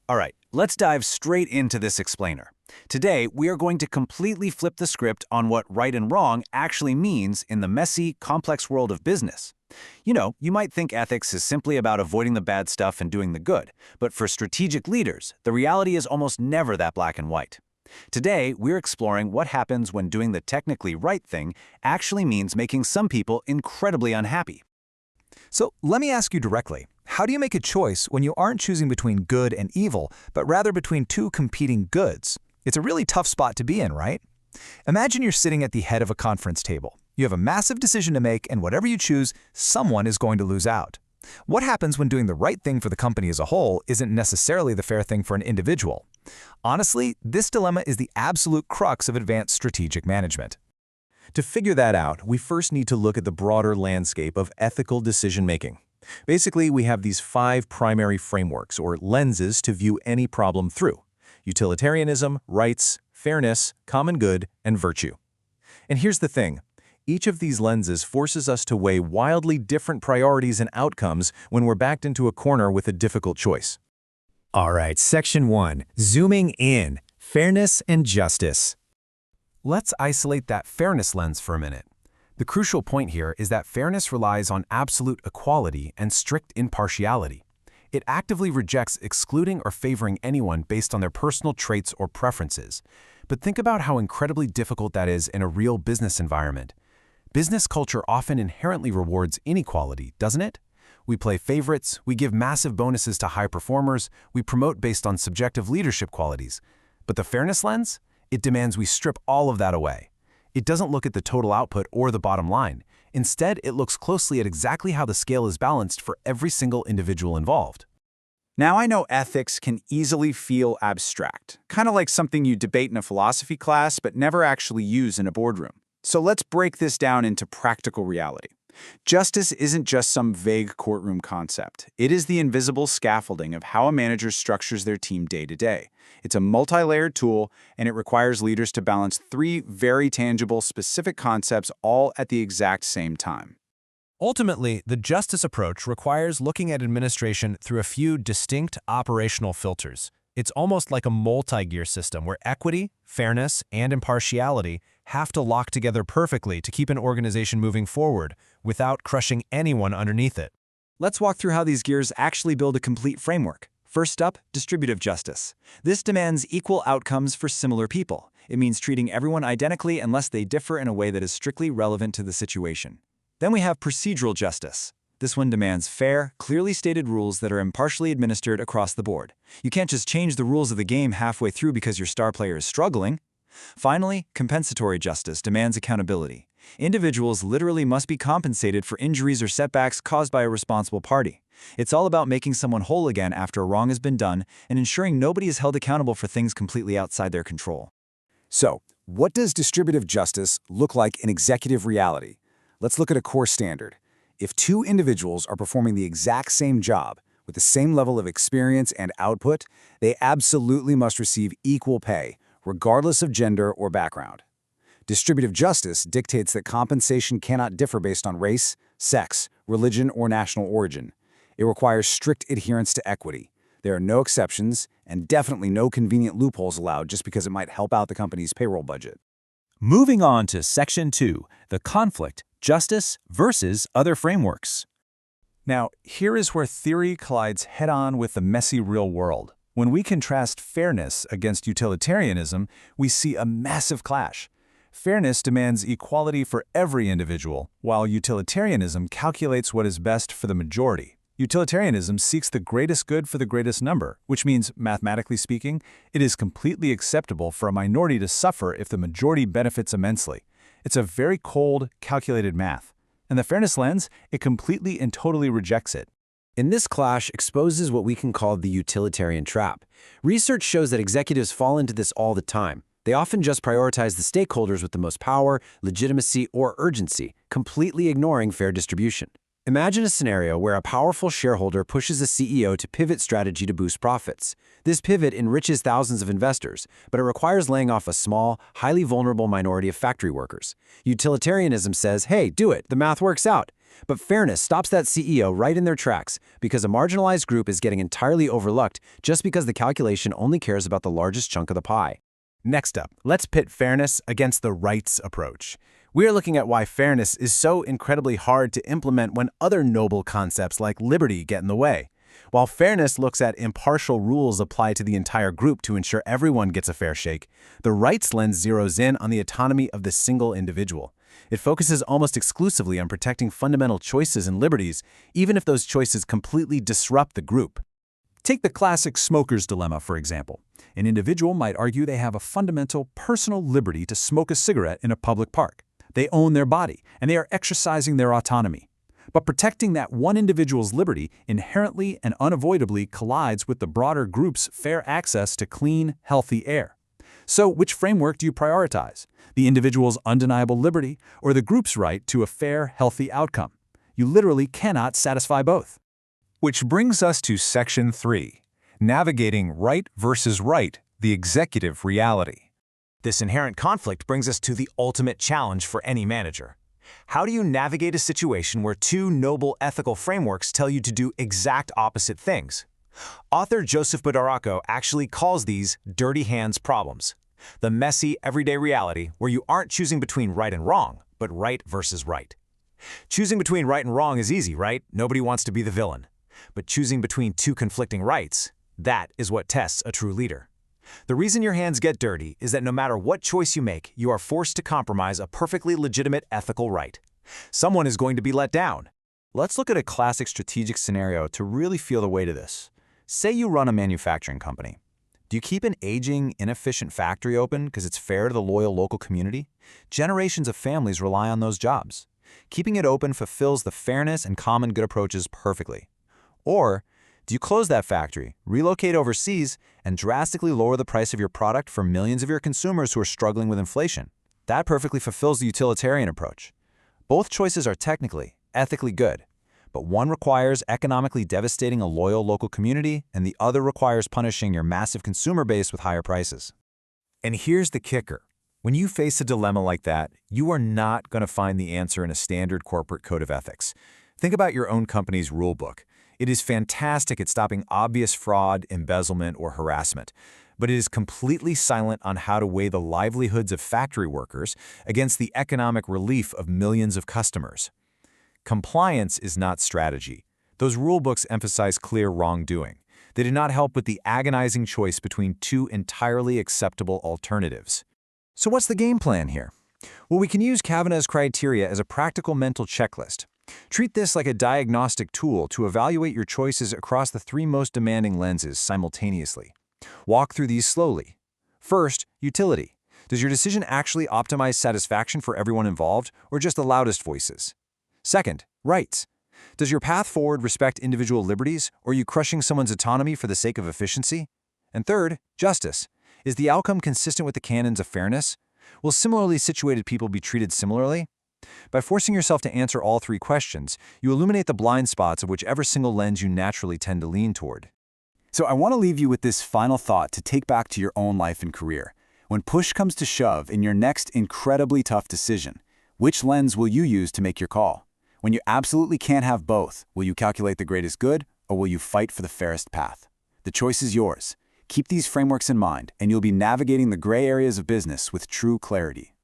All right, let's dive straight into this explainer. Today, we are going to completely flip the script on what right and wrong actually means in the messy, complex world of business. You might think ethics is simply about avoiding the bad stuff and doing the good, but for strategic leaders, the reality is almost never that black and white. Today, we're exploring what happens when doing the technically right thing actually means making some people incredibly unhappy. So let me ask you directly, how do you make a choice when you aren't choosing between good and evil, but rather between two competing goods? It's a really tough spot to be in, right? Imagine you're sitting at the head of a conference table. You have a massive decision to make, and whatever you choose, someone is going to lose out. What happens when doing the right thing for the company as a whole isn't necessarily the fair thing for an individual? Honestly, this dilemma is the absolute crux of advanced strategic management. To figure that out, we first need to look at the broader landscape of ethical decision-making. Basically, we have these 5 primary frameworks, or lenses, to view any problem through: utilitarianism, rights, fairness, common good, and virtue. And here's the thing. Each of these lenses forces us to weigh wildly different priorities and outcomes when we're backed into a corner with a difficult choice. All right, Section 1, Zooming in, Fairness and Justice. Let's isolate that fairness lens for a minute. The crucial point here is that fairness relies on absolute equality and strict impartiality. It actively rejects excluding or favoring anyone based on their personal traits or preferences. But think about how incredibly difficult that is in a real business environment. Business culture often inherently rewards inequality, doesn't it? We play favorites, we give massive bonuses to high performers, we promote based on subjective leadership qualities. But the fairness lens? It demands we strip all of that away. It doesn't look at the total output or the bottom line. Instead, it looks closely at exactly how the scale is balanced for every single individual involved. Now, I know ethics can easily feel abstract, kind of like something you debate in a philosophy class but never actually use in a boardroom. So let's break this down into practical reality. Justice isn't just some vague courtroom concept. It is the invisible scaffolding of how a manager structures their team day to day. It's a multi-layered tool, and it requires leaders to balance 3 very tangible, specific concepts all at the exact same time. Ultimately, the justice approach requires looking at administration through a few distinct operational filters. It's almost like a multi-gear system where equity, fairness, and impartiality have to lock together perfectly to keep an organization moving forward without crushing anyone underneath it. Let's walk through how these gears actually build a complete framework. First up, distributive justice. This demands equal outcomes for similar people. It means treating everyone identically unless they differ in a way that is strictly relevant to the situation. Then we have procedural justice. This one demands fair, clearly stated rules that are impartially administered across the board. You can't just change the rules of the game halfway through because your star player is struggling. Finally, compensatory justice demands accountability. Individuals literally must be compensated for injuries or setbacks caused by a responsible party. It's all about making someone whole again after a wrong has been done and ensuring nobody is held accountable for things completely outside their control. So, what does distributive justice look like in executive reality? Let's look at a core standard. If 2 individuals are performing the exact same job with the same level of experience and output, they absolutely must receive equal pay, regardless of gender or background. Distributive justice dictates that compensation cannot differ based on race, sex, religion, or national origin. It requires strict adherence to equity. There are no exceptions, and definitely no convenient loopholes allowed just because it might help out the company's payroll budget. Moving on to Section 2, the conflict, justice versus other frameworks. Now, here is where theory collides head-on with the messy real world. When we contrast fairness against utilitarianism, we see a massive clash. Fairness demands equality for every individual, while utilitarianism calculates what is best for the majority. Utilitarianism seeks the greatest good for the greatest number, which means, mathematically speaking, it is completely acceptable for a minority to suffer if the majority benefits immensely. It's a very cold, calculated math. And the fairness lens, it completely and totally rejects it. And this clash exposes what we can call the utilitarian trap. Research shows that executives fall into this all the time. They often just prioritize the stakeholders with the most power, legitimacy, or urgency, completely ignoring fair distribution. Imagine a scenario where a powerful shareholder pushes a CEO to pivot strategy to boost profits. This pivot enriches thousands of investors, but it requires laying off a small, highly vulnerable minority of factory workers. Utilitarianism says, hey, do it, the math works out. But fairness stops that CEO right in their tracks because a marginalized group is getting entirely overlooked just because the calculation only cares about the largest chunk of the pie. Next up, let's pit fairness against the rights approach. We're looking at why fairness is so incredibly hard to implement when other noble concepts like liberty get in the way. While fairness looks at impartial rules applied to the entire group to ensure everyone gets a fair shake, the rights lens zeroes in on the autonomy of the single individual. It focuses almost exclusively on protecting fundamental choices and liberties, even if those choices completely disrupt the group. Take the classic smoker's dilemma, for example. An individual might argue they have a fundamental personal liberty to smoke a cigarette in a public park. They own their body, and they are exercising their autonomy. But protecting that one individual's liberty inherently and unavoidably collides with the broader group's fair access to clean, healthy air. So which framework do you prioritize? The individual's undeniable liberty or the group's right to a fair, healthy outcome? You literally cannot satisfy both. Which brings us to Section 3, Navigating Right versus Right, the Executive Reality. This inherent conflict brings us to the ultimate challenge for any manager. How do you navigate a situation where two noble ethical frameworks tell you to do exact opposite things? Author Joseph Badaracco actually calls these dirty hands problems. The messy, everyday reality where you aren't choosing between right and wrong, but right versus right. Choosing between right and wrong is easy, right? Nobody wants to be the villain. But choosing between two conflicting rights, that is what tests a true leader. The reason your hands get dirty is that no matter what choice you make, you are forced to compromise a perfectly legitimate ethical right. Someone is going to be let down. Let's look at a classic strategic scenario to really feel the weight of this. Say you run a manufacturing company. Do you keep an aging, inefficient factory open because it's fair to the loyal local community? Generations of families rely on those jobs. Keeping it open fulfills the fairness and common good approaches perfectly. Or, do you close that factory, relocate overseas, and drastically lower the price of your product for millions of your consumers who are struggling with inflation? That perfectly fulfills the utilitarian approach. Both choices are technically, ethically good, but one requires economically devastating a loyal local community, and the other requires punishing your massive consumer base with higher prices. And here's the kicker. When you face a dilemma like that, you are not going to find the answer in a standard corporate code of ethics. Think about your own company's rulebook. It is fantastic at stopping obvious fraud, embezzlement, or harassment, but it is completely silent on how to weigh the livelihoods of factory workers against the economic relief of millions of customers. Compliance is not strategy. Those rulebooks emphasize clear wrongdoing. They do not help with the agonizing choice between two entirely acceptable alternatives. So what's the game plan here? Well, we can use Kavanaugh's criteria as a practical mental checklist. Treat this like a diagnostic tool to evaluate your choices across the three most demanding lenses simultaneously. Walk through these slowly. First, utility. Does your decision actually optimize satisfaction for everyone involved, or just the loudest voices? Second, rights. Does your path forward respect individual liberties, or are you crushing someone's autonomy for the sake of efficiency? And third, justice. Is the outcome consistent with the canons of fairness? Will similarly situated people be treated similarly? By forcing yourself to answer all three questions, you illuminate the blind spots of whichever single lens you naturally tend to lean toward. So I want to leave you with this final thought to take back to your own life and career. When push comes to shove in your next incredibly tough decision, which lens will you use to make your call? When you absolutely can't have both, will you calculate the greatest good, or will you fight for the fairest path? The choice is yours. Keep these frameworks in mind, and you'll be navigating the gray areas of business with true clarity.